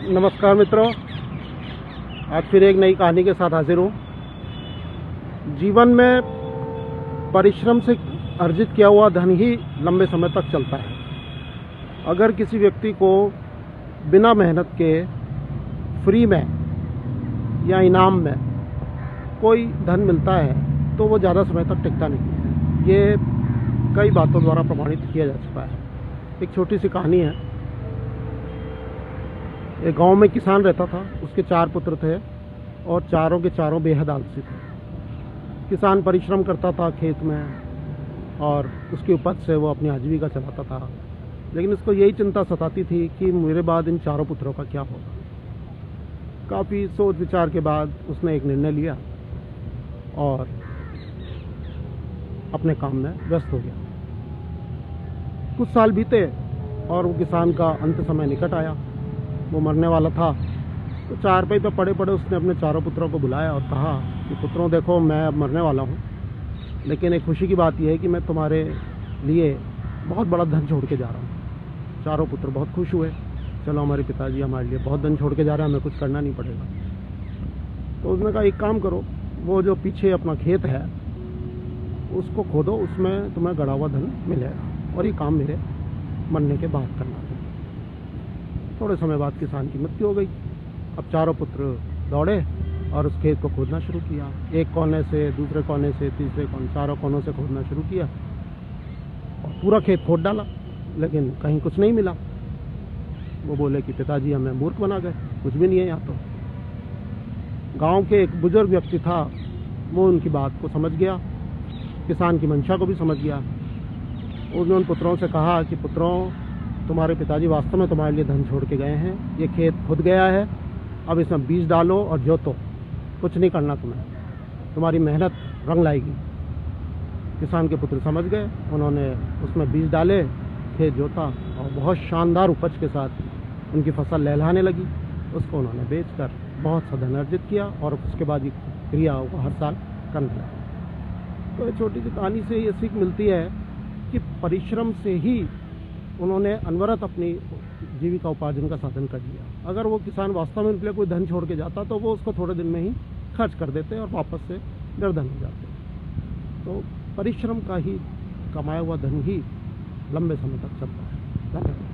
नमस्कार मित्रों, आज फिर एक नई कहानी के साथ हाजिर हूँ। जीवन में परिश्रम से अर्जित किया हुआ धन ही लंबे समय तक चलता है। अगर किसी व्यक्ति को बिना मेहनत के फ्री में या इनाम में कोई धन मिलता है तो वो ज़्यादा समय तक टिकता नहीं है। ये कई बातों द्वारा प्रमाणित किया जा चुका है। एक छोटी सी कहानी है। एक गांव में किसान रहता था। उसके 4 पुत्र थे और चारों के चारों बेहद आलसी थे। किसान परिश्रम करता था खेत में और उसकी उपज से वो अपनी आजीविका चलाता था, लेकिन उसको यही चिंता सताती थी कि मेरे बाद इन चारों पुत्रों का क्या होगा। काफ़ी सोच विचार के बाद उसने एक निर्णय लिया और अपने काम में व्यस्त हो गया। कुछ साल बीते और वो किसान का अंत समय निकट आया। वो मरने वाला था तो चारपाई पे पड़े पड़े उसने अपने चारों पुत्रों को बुलाया और कहा कि पुत्रों, देखो मैं अब मरने वाला हूँ, लेकिन एक खुशी की बात यह है कि मैं तुम्हारे लिए बहुत बड़ा धन छोड़ के जा रहा हूँ। चारों पुत्र बहुत खुश हुए। चलो, हमारे पिताजी हमारे लिए बहुत धन छोड़ के जा रहे हैं, हमें कुछ करना नहीं पड़ेगा। तो उसने कहा, एक काम करो, वो जो पीछे अपना खेत है उसको खोदो, उसमें तुम्हें गड़ा हुआ धन मिलेगा और ये काम मेरे मरने के बाद करना। थोड़े समय बाद किसान की मृत्यु हो गई। अब चारों पुत्र दौड़े और उस खेत को खोदना शुरू किया। एक कोने से, दूसरे कोने से, तीसरे कोने, चारों कोनों से खोदना शुरू किया और पूरा खेत खोद डाला, लेकिन कहीं कुछ नहीं मिला। वो बोले कि पिताजी हमें मूर्ख बना गए, कुछ भी नहीं है यहाँ। तो गांव के एक बुजुर्ग व्यक्ति था, वो उनकी बात को समझ गया, किसान की मंशा को भी समझ गया। उसने उन पुत्रों से कहा कि पुत्रों, तुम्हारे पिताजी वास्तव में तुम्हारे लिए धन छोड़ के गए हैं। ये खेत खुद गया है, अब इसमें बीज डालो और जोतो, कुछ नहीं करना तुम्हें, तुम्हारी मेहनत रंग लाएगी। किसान के पुत्र समझ गए, उन्होंने उसमें बीज डाले, खेत जोता और बहुत शानदार उपज के साथ उनकी फसल लहलहाने लगी। उसको उन्होंने बेचकर बहुत सा धन अर्जित किया और उसके बाद ये क्रिया को हर साल करने लगे। तो ये छोटी सी कहानी से ये सीख मिलती है कि परिश्रम से ही उन्होंने अनवरत अपनी जीविका उपार्जन का साधन कर लिया। अगर वो किसान वास्तव में उनके लिए कोई धन छोड़ के जाता तो वो उसको थोड़े दिन में ही खर्च कर देते और वापस से निर्धन हो जाते। तो परिश्रम का ही कमाया हुआ धन ही लंबे समय तक चलता है। धन्यवाद।